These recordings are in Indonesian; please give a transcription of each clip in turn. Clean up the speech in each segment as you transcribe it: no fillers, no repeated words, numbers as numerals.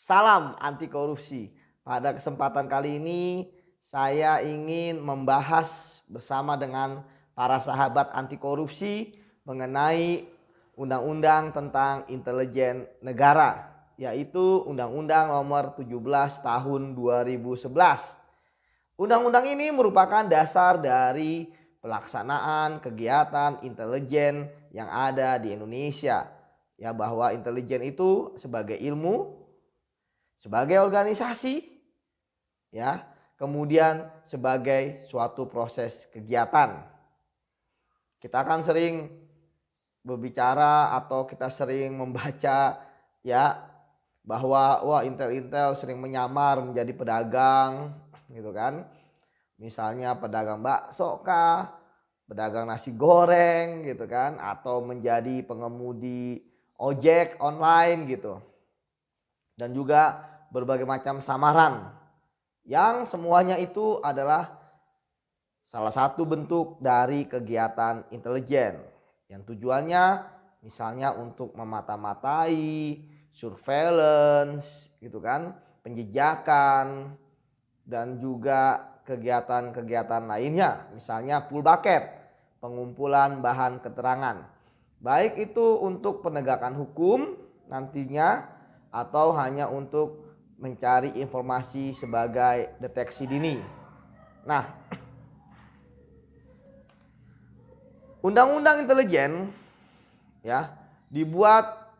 Salam anti korupsi. Pada kesempatan kali ini saya ingin membahas bersama dengan para sahabat anti korupsi mengenai undang-undang tentang intelijen negara, yaitu Undang-Undang Nomor 17 Tahun 2011. Undang-undang ini merupakan dasar dari pelaksanaan kegiatan intelijen yang ada di Indonesia. Ya, bahwa intelijen itu sebagai ilmu, sebagai organisasi, ya, kemudian sebagai suatu proses kegiatan. Kita akan sering berbicara atau kita sering membaca, ya, bahwa wah intel-intel sering menyamar menjadi pedagang gitu kan. Misalnya pedagang bakso kah, pedagang nasi goreng gitu kan, atau menjadi pengemudi ojek online gitu. Dan juga berbagai macam samaran yang semuanya itu adalah salah satu bentuk dari kegiatan intelijen yang tujuannya misalnya untuk memata-matai, surveillance gitu kan, penjejakan, dan juga kegiatan-kegiatan lainnya, misalnya full bucket, pengumpulan bahan keterangan, baik itu untuk penegakan hukum nantinya atau hanya untuk mencari informasi sebagai deteksi dini. Nah, undang-undang intelijen ya dibuat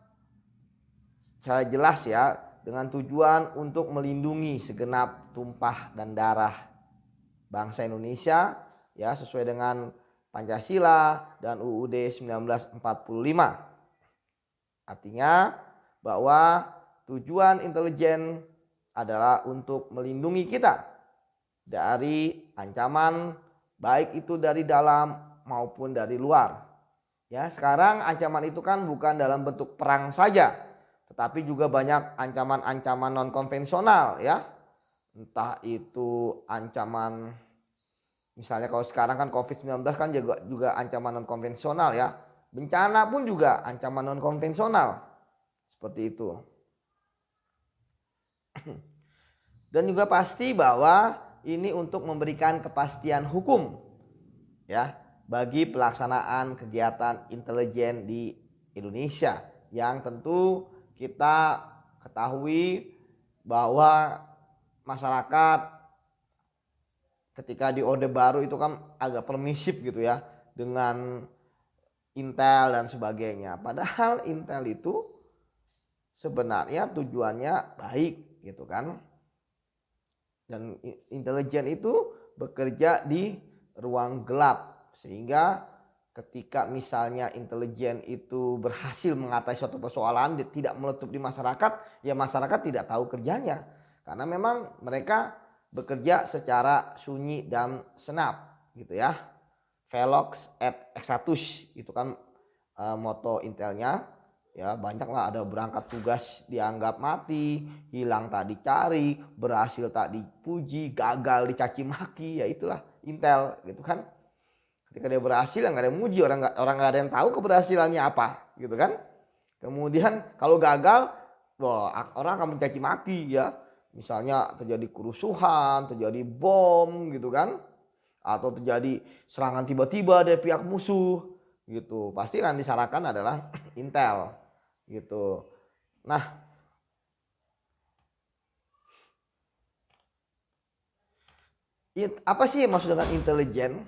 secara jelas ya dengan tujuan untuk melindungi segenap tumpah dan darah bangsa Indonesia ya sesuai dengan Pancasila dan UUD 1945. Artinya bahwa tujuan intelijen adalah untuk melindungi kita dari ancaman baik itu dari dalam maupun dari luar. Ya, sekarang ancaman itu kan bukan dalam bentuk perang saja, tetapi juga banyak ancaman-ancaman non konvensional ya. Entah itu ancaman, misalnya kalau sekarang kan COVID-19 kan juga ancaman non konvensional ya. Bencana pun juga ancaman non konvensional. Seperti itu. Dan juga pasti bahwa ini untuk memberikan kepastian hukum ya bagi pelaksanaan kegiatan intelijen di Indonesia, yang tentu kita ketahui bahwa masyarakat ketika di Orde Baru itu kan agak permisif gitu ya dengan intel dan sebagainya. Padahal intel itu sebenarnya tujuannya baik gitu kan. Dan intelijen itu bekerja di ruang gelap, sehingga ketika misalnya intelijen itu berhasil mengatasi suatu persoalan tidak meletup di masyarakat, ya masyarakat tidak tahu kerjanya karena memang mereka bekerja secara sunyi dan senap gitu ya. Velox et exatus itu kan moto intelnya. Ya banyaklah, ada berangkat tugas dianggap mati, hilang tak dicari, berhasil tak dipuji, gagal dicaci maki, ya itulah intel gitu kan. Ketika dia berhasil nggak ada yang muji, orang nggak ada yang tahu keberhasilannya apa gitu kan. Kemudian kalau gagal, wah orang akan mencaci maki ya. Misalnya terjadi kerusuhan, terjadi bom gitu kan, atau terjadi serangan tiba-tiba dari pihak musuh gitu, pasti kan disalahkan adalah intel gitu. Nah, apa sih yang maksud dengan intelijen?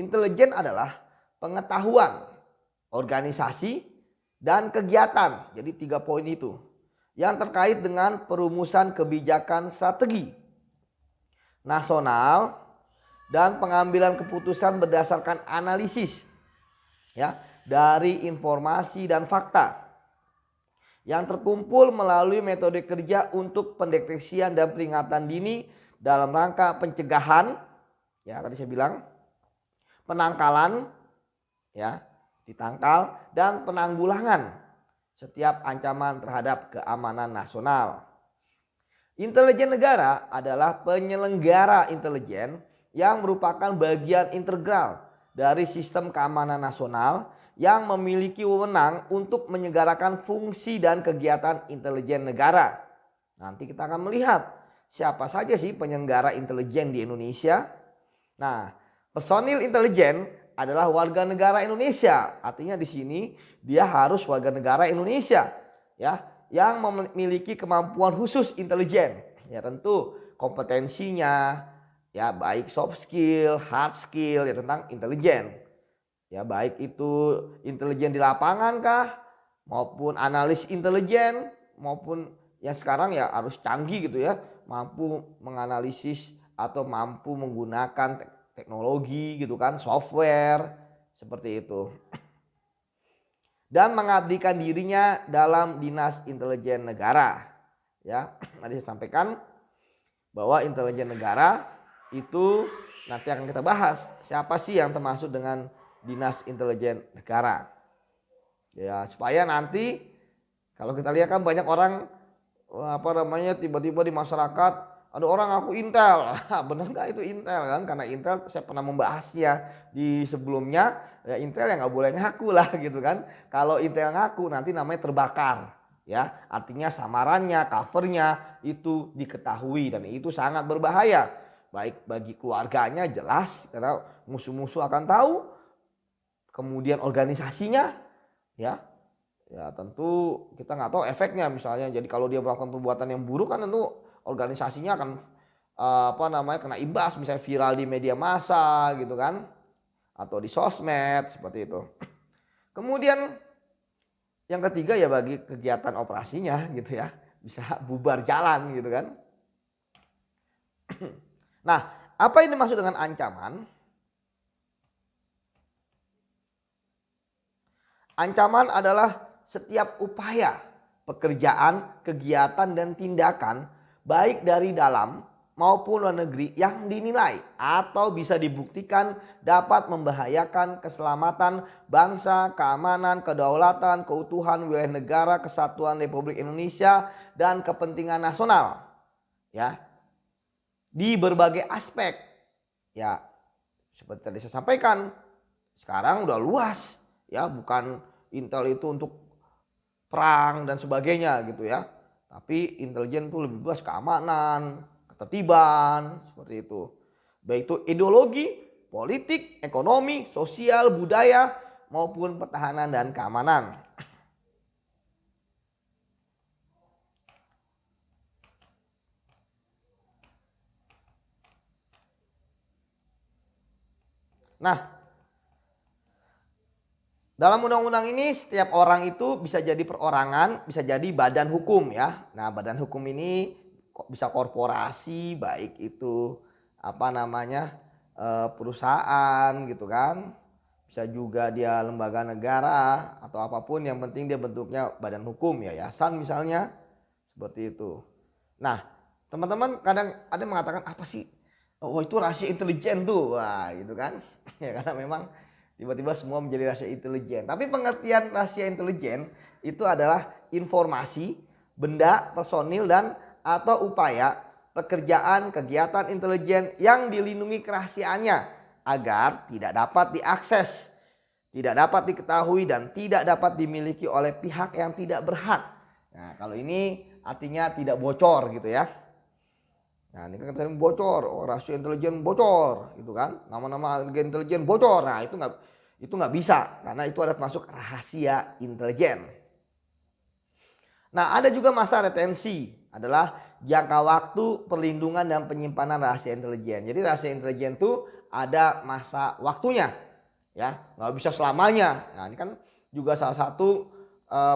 Intelijen adalah pengetahuan, organisasi, dan kegiatan. Jadi 3 poin itu yang terkait dengan perumusan kebijakan strategi nasional dan pengambilan keputusan berdasarkan analisis ya dari informasi dan fakta yang terkumpul melalui metode kerja untuk pendeteksian dan peringatan dini dalam rangka pencegahan, ya tadi saya bilang, penangkalan, ya ditangkal, dan penanggulangan setiap ancaman terhadap keamanan nasional. Intelijen negara adalah penyelenggara intelijen yang merupakan bagian integral dari sistem keamanan nasional yang memiliki wewenang untuk menyelenggarakan fungsi dan kegiatan intelijen negara. Nanti kita akan melihat siapa saja sih penyelenggara intelijen di Indonesia. Nah, personil intelijen adalah warga negara Indonesia. Artinya di sini dia harus warga negara Indonesia ya, yang memiliki kemampuan khusus intelijen. Ya tentu kompetensinya ya baik soft skill, hard skill ya tentang intelijen. Ya baik itu intelijen di lapangan kah, maupun analis intelijen, maupun yang sekarang ya harus canggih gitu ya, mampu menganalisis atau mampu menggunakan teknologi gitu kan, software seperti itu. Dan mengabdikan dirinya dalam dinas intelijen negara. Ya, tadi saya sampaikan bahwa intelijen negara itu nanti akan kita bahas siapa sih yang termasuk dengan dinas intelijen negara. Ya, supaya nanti kalau kita lihat kan banyak orang tiba-tiba di masyarakat ada orang ngaku Intel. Benar nggak itu Intel kan? Karena Intel saya pernah membahasnya di sebelumnya. Ya Intel yang nggak boleh ngaku lah gitu kan. Kalau Intel ngaku nanti namanya terbakar. Ya, artinya samarannya, covernya itu diketahui dan itu sangat berbahaya. Baik bagi keluarganya jelas karena musuh-musuh akan tahu. Kemudian organisasinya ya. Ya tentu kita nggak tahu efeknya misalnya. Jadi kalau dia melakukan perbuatan yang buruk kan tentu organisasinya akan kena imbas, misalnya viral di media massa gitu kan, atau di sosmed seperti itu. Kemudian yang ketiga ya bagi kegiatan operasinya gitu ya, bisa bubar jalan gitu kan. Nah, apa yang dimaksud dengan ancaman? Ancaman adalah setiap upaya, pekerjaan, kegiatan dan tindakan baik dari dalam maupun luar negeri yang dinilai atau bisa dibuktikan dapat membahayakan keselamatan bangsa, keamanan, kedaulatan, keutuhan wilayah negara, kesatuan Republik Indonesia dan kepentingan nasional. Ya. Di berbagai aspek. Ya, seperti tadi saya sampaikan, sekarang udah luas ya, bukan Intel itu untuk perang dan sebagainya gitu ya. Tapi intelijen itu lebih luas keamanan, ketertiban, seperti itu. Baik itu ideologi, politik, ekonomi, sosial, budaya maupun pertahanan dan keamanan. Nah, dalam undang-undang ini setiap orang itu bisa jadi perorangan, bisa jadi badan hukum ya. Nah, badan hukum ini kok bisa korporasi, baik itu perusahaan gitu kan. Bisa juga dia lembaga negara atau apapun, yang penting dia bentuknya badan hukum, yayasan misalnya, seperti itu. Nah, teman-teman kadang ada yang mengatakan apa sih? Oh, itu rahasia intelijen tuh. Wah, gitu kan. Ya karena memang tiba-tiba semua menjadi rahasia intelijen. Tapi pengertian rahasia intelijen itu adalah informasi, benda, personil dan atau upaya pekerjaan kegiatan intelijen yang dilindungi kerahasiaannya agar tidak dapat diakses, tidak dapat diketahui dan tidak dapat dimiliki oleh pihak yang tidak berhak. Nah, kalau ini artinya tidak bocor gitu ya. Nah, ini kan sering bocor, rahasia intelijen bocor, gitu kan? Nama-nama agen intelijen bocor. Nah, itu nggak bisa karena itu ada masuk rahasia intelijen. Nah, ada juga masa retensi, adalah jangka waktu perlindungan dan penyimpanan rahasia intelijen. Jadi rahasia intelijen itu ada masa waktunya, ya, nggak bisa selamanya. Nah, ini kan juga salah satu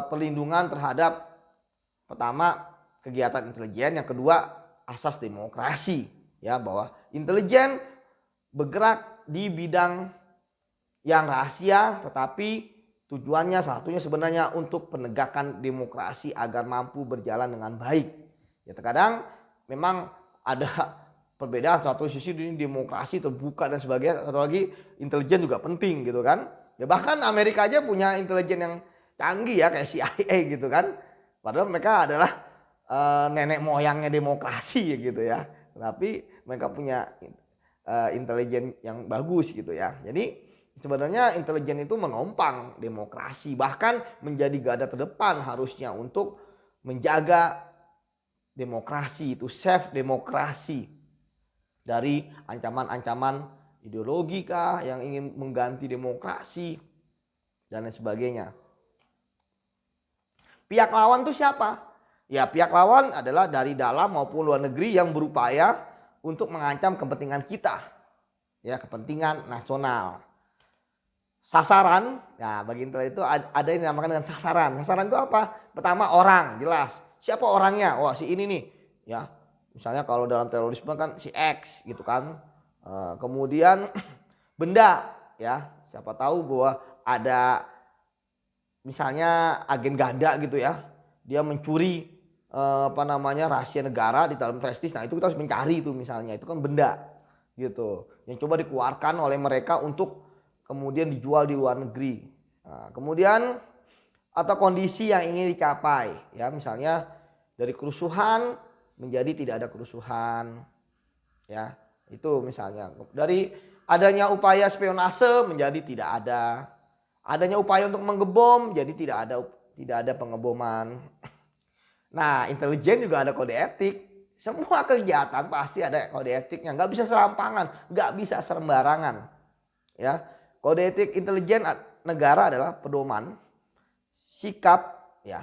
perlindungan terhadap pertama kegiatan intelijen, yang kedua asas demokrasi, ya, bahwa intelijen bergerak di bidang yang rahasia tetapi tujuannya satunya sebenarnya untuk penegakan demokrasi agar mampu berjalan dengan baik. Ya, terkadang memang ada perbedaan, satu sisi ini demokrasi terbuka dan sebagainya, satu lagi intelijen juga penting gitu kan. Ya bahkan Amerika aja punya intelijen yang canggih ya, kayak CIA gitu kan. Padahal mereka adalah nenek moyangnya demokrasi gitu ya. Tapi mereka punya intelijen yang bagus gitu ya. Jadi sebenarnya intelijen itu menopang demokrasi, bahkan menjadi garda terdepan harusnya untuk menjaga demokrasi, itu save demokrasi dari ancaman-ancaman ideologi kah yang ingin mengganti demokrasi dan lain sebagainya. Pihak lawan itu siapa? Ya, pihak lawan adalah dari dalam maupun luar negeri yang berupaya untuk mengancam kepentingan kita. Ya, kepentingan nasional. Sasaran, ya bagi intel itu ada yang dinamakan dengan sasaran. Sasaran itu apa? Pertama orang, jelas. Siapa orangnya? Wah, si ini nih. Ya, misalnya kalau dalam terorisme kan si X gitu kan. Kemudian benda, ya. Siapa tahu bahwa ada misalnya agen ganda gitu ya. Dia mencuri rahasia negara di dalam prestis. Nah, itu kita harus mencari itu misalnya. Itu kan benda gitu. Yang coba dikeluarkan oleh mereka untuk kemudian dijual di luar negeri. Nah, kemudian atau kondisi yang ingin dicapai, ya misalnya dari kerusuhan menjadi tidak ada kerusuhan, ya itu misalnya dari adanya upaya spionase menjadi tidak ada, adanya upaya untuk menggebom jadi tidak ada pengeboman. Nah, intelijen juga ada kode etik. Semua kegiatan pasti ada kode etiknya, nggak bisa serampangan, nggak bisa sembarangan, ya. Kode etik intelijen negara adalah pedoman sikap, ya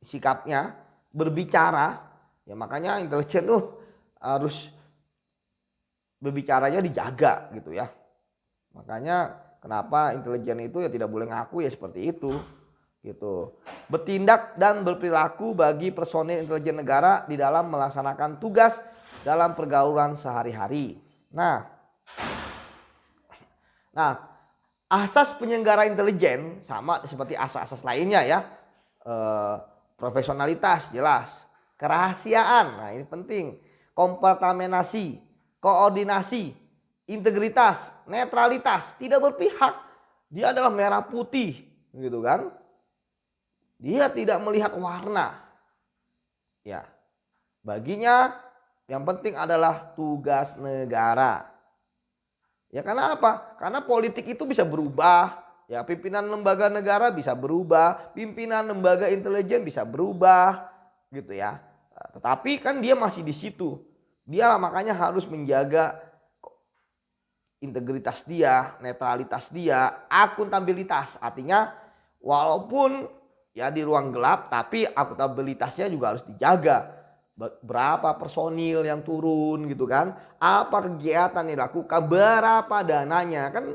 sikapnya berbicara, ya makanya intelijen tuh harus berbicaranya dijaga gitu ya. Makanya kenapa intelijen itu ya tidak boleh ngaku ya seperti itu gitu. Bertindak dan berperilaku bagi personil intelijen negara di dalam melaksanakan tugas dalam pergaulan sehari-hari. Nah, asas penyelenggara intelijen sama seperti asas-asas lainnya ya. Profesionalitas jelas, kerahasiaan, nah ini penting, kompartamenasi, koordinasi, integritas, netralitas, tidak berpihak. Dia adalah merah putih, gitu kan? Dia tidak melihat warna. Ya. Baginya yang penting adalah tugas negara. Ya karena apa? Karena politik itu bisa berubah. Ya, pimpinan lembaga negara bisa berubah, pimpinan lembaga intelijen bisa berubah, gitu ya. Tetapi kan dia masih di situ. Dia makanya harus menjaga integritas dia, netralitas dia, akuntabilitas. Artinya walaupun ya di ruang gelap, tapi akuntabilitasnya juga harus dijaga. Berapa personil yang turun gitu kan, apa kegiatan yang dilakukan, berapa dananya, kan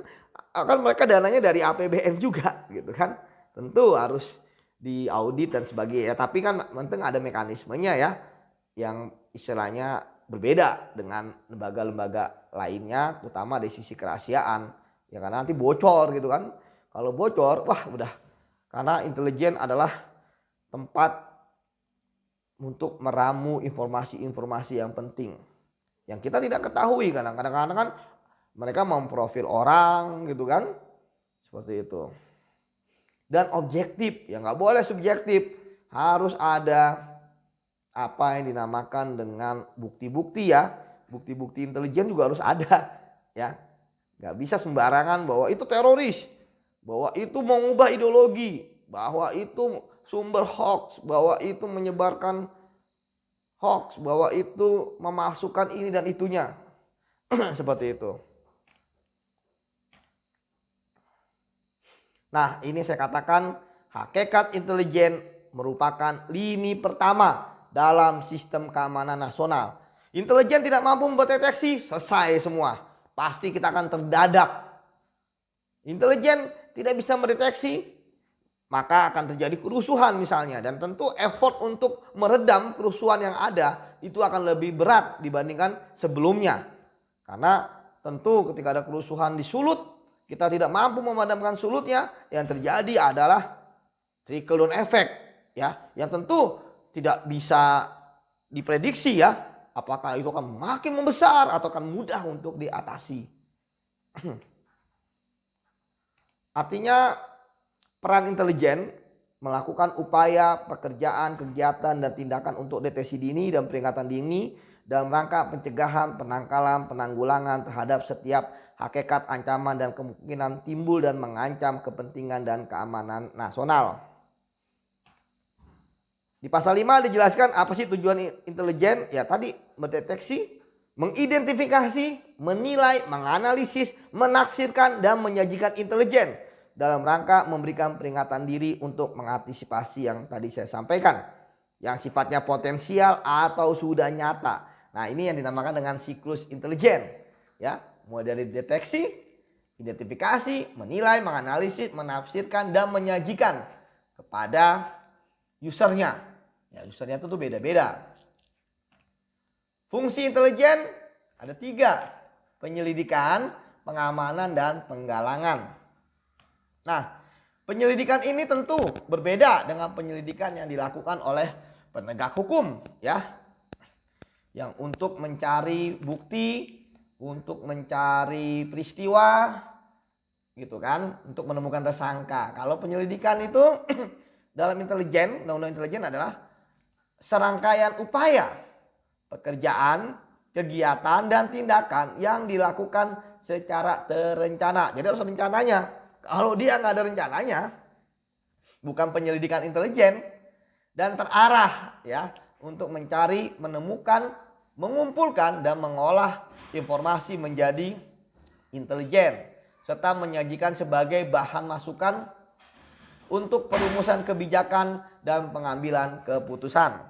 mereka dananya dari APBN juga gitu kan, tentu harus diaudit dan sebagainya. Tapi kan penting ada mekanismenya ya, yang istilahnya berbeda dengan lembaga-lembaga lainnya, terutama dari sisi kerahasiaan ya, karena nanti bocor gitu kan. Kalau bocor wah udah, karena intelijen adalah tempat untuk meramu informasi-informasi yang penting yang kita tidak ketahui. Kadang-kadang kan mereka memprofil orang gitu kan, seperti itu. Dan objektif, ya nggak boleh subjektif, harus ada apa yang dinamakan dengan bukti-bukti ya. Bukti-bukti intelijen juga harus ada ya, nggak bisa sembarangan bahwa itu teroris, bahwa itu mengubah ideologi, bahwa itu sumber hoax, bahwa itu menyebarkan hoax, bahwa itu memasukkan ini dan itunya. Seperti itu. Nah, ini saya katakan hakikat intelijen merupakan lini pertama dalam sistem keamanan nasional. Intelijen tidak mampu mendeteksi, selesai semua. Pasti kita akan terdadak. Intelijen tidak bisa mendeteksi, maka akan terjadi kerusuhan misalnya. Dan tentu effort untuk meredam kerusuhan yang ada itu akan lebih berat dibandingkan sebelumnya. Karena tentu ketika ada kerusuhan di Sulut, kita tidak mampu memadamkan Sulutnya, yang terjadi adalah trickle down effect ya, yang tentu tidak bisa diprediksi ya, apakah itu akan makin membesar atau akan mudah untuk diatasi. Artinya peran intelijen melakukan upaya, pekerjaan, kegiatan, dan tindakan untuk deteksi dini dan peringatan dini dalam rangka pencegahan, penangkalan, penanggulangan terhadap setiap hakikat ancaman dan kemungkinan timbul dan mengancam kepentingan dan keamanan nasional. Di pasal 5 dijelaskan apa sih tujuan intelijen? Ya tadi mendeteksi, mengidentifikasi, menilai, menganalisis, menafsirkan, dan menyajikan intelijen dalam rangka memberikan peringatan diri untuk mengantisipasi yang tadi saya sampaikan, yang sifatnya potensial atau sudah nyata. Nah, ini yang dinamakan dengan siklus intelijen, ya, mulai dari deteksi, identifikasi, menilai, menganalisis, menafsirkan, dan menyajikan kepada usernya. Ya, usernya itu tuh beda-beda. Fungsi intelijen ada 3, penyelidikan, pengamanan, dan penggalangan. Nah, penyelidikan ini tentu berbeda dengan penyelidikan yang dilakukan oleh penegak hukum, ya, yang untuk mencari bukti, untuk mencari peristiwa, gitu kan, untuk menemukan tersangka. Kalau penyelidikan itu dalam intelijen, undang-undang intelijen adalah serangkaian upaya, pekerjaan, kegiatan, dan tindakan yang dilakukan secara terencana. Jadi harus rencananya. Kalau dia nggak ada rencananya, bukan penyelidikan intelijen, dan terarah ya untuk mencari, menemukan, mengumpulkan, dan mengolah informasi menjadi intelijen, serta menyajikan sebagai bahan masukan untuk perumusan kebijakan dan pengambilan keputusan.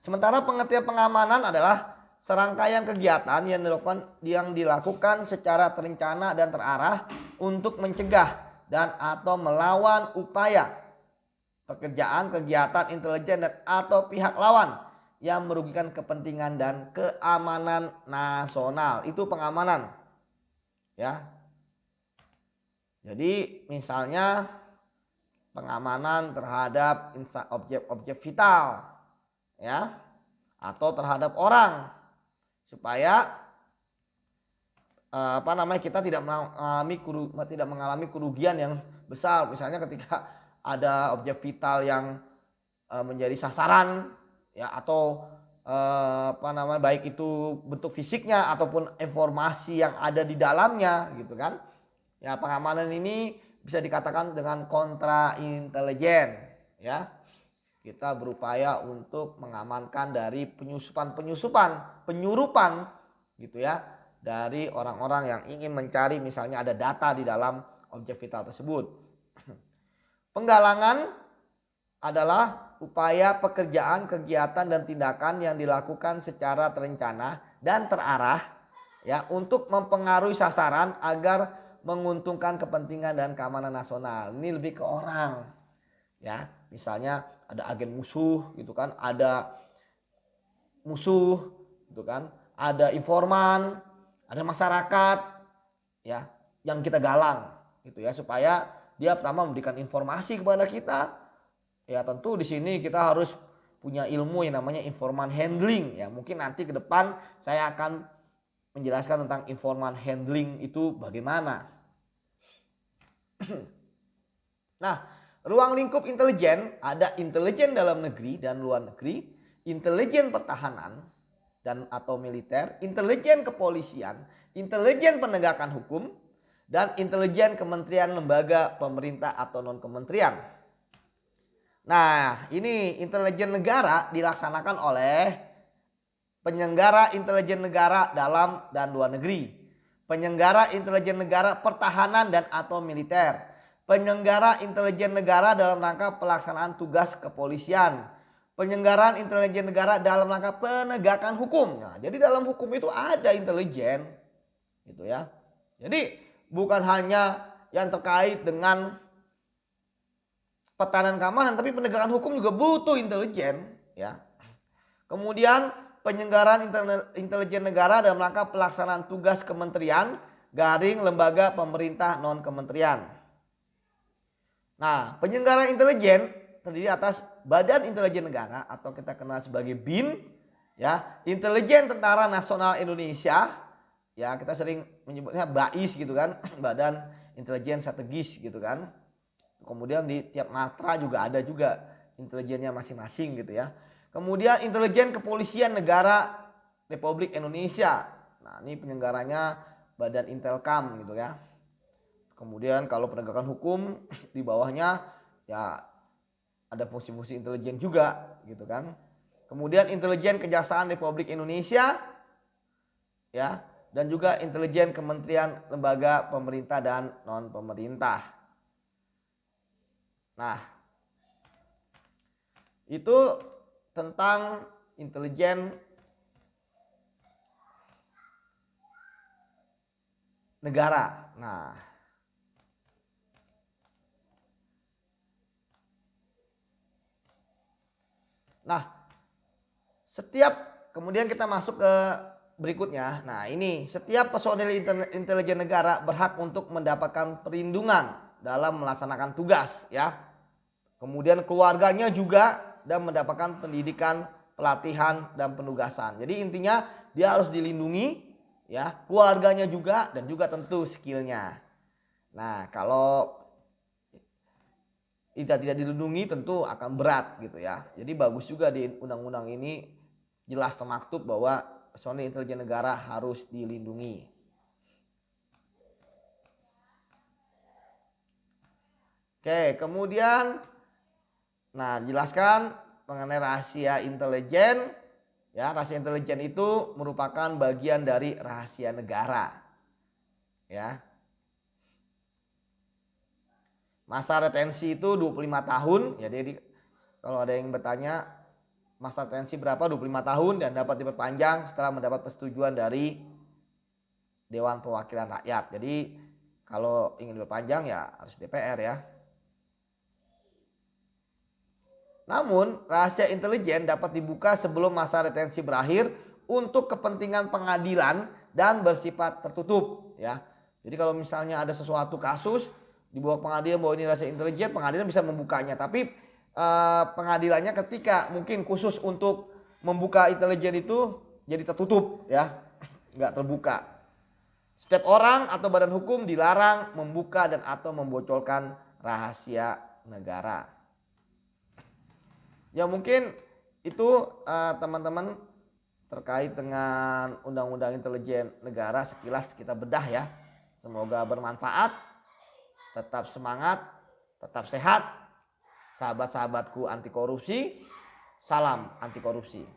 Sementara pengertian pengamanan adalah serangkaian kegiatan yang dilakukan secara terencana dan terarah untuk mencegah dan atau melawan upaya, pekerjaan, kegiatan intelijen dan atau pihak lawan yang merugikan kepentingan dan keamanan nasional. Itu pengamanan. Ya. Jadi misalnya pengamanan terhadap objek-objek vital, ya, atau terhadap orang, supaya kita tidak mengalami kerugian yang besar. Misalnya ketika ada objek vital yang menjadi sasaran, ya, atau baik itu bentuk fisiknya ataupun informasi yang ada di dalamnya, gitu kan. Ya, pengamanan ini bisa dikatakan dengan kontra intelijen, ya. Kita berupaya untuk mengamankan dari penyurupan gitu ya, dari orang-orang yang ingin mencari misalnya ada data di dalam objek vital tersebut. Penggalangan adalah upaya, pekerjaan, kegiatan, dan tindakan yang dilakukan secara terencana dan terarah ya untuk mempengaruhi sasaran agar menguntungkan kepentingan dan keamanan nasional. Ini lebih ke orang, ya, misalnya ada agen musuh gitu kan, ada musuh gitu kan, ada informan, ada masyarakat ya yang kita galang gitu ya, supaya dia pertama memberikan informasi kepada kita. Ya tentu di sini kita harus punya ilmu yang namanya informan handling ya. Mungkin nanti ke depan saya akan menjelaskan tentang informan handling itu bagaimana. Nah, ruang lingkup intelijen ada intelijen dalam negeri dan luar negeri, intelijen pertahanan dan atau militer, intelijen kepolisian, intelijen penegakan hukum, dan intelijen kementerian, lembaga, pemerintah atau non kementerian. Nah, ini intelijen negara dilaksanakan oleh penyelenggara intelijen negara dalam dan luar negeri, penyelenggara intelijen negara pertahanan dan atau militer, penyelenggara intelijen negara dalam rangka pelaksanaan tugas kepolisian, penyelenggaraan intelijen negara dalam rangka penegakan hukum. Nah, jadi dalam hukum itu ada intelijen, gitu ya. Jadi bukan hanya yang terkait dengan pertahanan keamanan, tapi penegakan hukum juga butuh intelijen, ya. Kemudian penyelenggaraan intelijen negara dalam rangka pelaksanaan tugas kementerian, garing lembaga pemerintah non kementerian. Nah, penyelenggara intelijen terdiri atas Badan Intelijen Negara atau kita kenal sebagai BIN, ya, Intelijen Tentara Nasional Indonesia, ya kita sering menyebutnya BAIS gitu kan, Badan Intelijen Strategis gitu kan. Kemudian di tiap matra juga ada juga intelijennya masing-masing gitu ya. Kemudian Intelijen Kepolisian Negara Republik Indonesia. Nah, ini penyelenggaranya Badan Intelkam gitu ya. Kemudian kalau penegakan hukum di bawahnya ya ada fungsi-fungsi intelijen juga gitu kan. Kemudian intelijen Kejaksaan Republik Indonesia ya, dan juga intelijen kementerian, lembaga pemerintah dan non pemerintah. Nah, itu tentang intelijen negara. Nah, setiap kemudian kita masuk ke berikutnya. Nah, ini setiap personil intelijen negara berhak untuk mendapatkan perlindungan dalam melaksanakan tugas ya. Kemudian keluarganya juga dan mendapatkan pendidikan, pelatihan dan penugasan. Jadi intinya dia harus dilindungi ya, keluarganya juga dan juga tentu skillnya. Nah, kalau tidak dilindungi tentu akan berat gitu ya. Jadi bagus juga di undang-undang ini jelas termaktub bahwa personil intelijen negara harus dilindungi. Oke, kemudian jelaskan mengenai rahasia intelijen. Ya, rahasia intelijen itu merupakan bagian dari rahasia negara. Ya. Masa retensi itu 25 tahun. Ya, jadi kalau ada yang bertanya masa retensi berapa, 25 tahun dan dapat diperpanjang setelah mendapat persetujuan dari Dewan Perwakilan Rakyat. Jadi kalau ingin diperpanjang ya harus DPR ya. Namun rahasia intelijen dapat dibuka sebelum masa retensi berakhir untuk kepentingan pengadilan dan bersifat tertutup ya. Jadi kalau misalnya ada sesuatu kasus dibawa pengadilan bahwa ini rahasia intelijen, pengadilan bisa membukanya. Tapi pengadilannya ketika mungkin khusus untuk membuka intelijen itu jadi tertutup ya, nggak terbuka. Setiap orang atau badan hukum dilarang membuka dan atau membocorkan rahasia negara. Ya mungkin itu teman-teman terkait dengan undang-undang intelijen negara sekilas kita bedah ya. Semoga bermanfaat. Tetap semangat, tetap sehat. Sahabat-sahabatku anti korupsi, salam anti korupsi.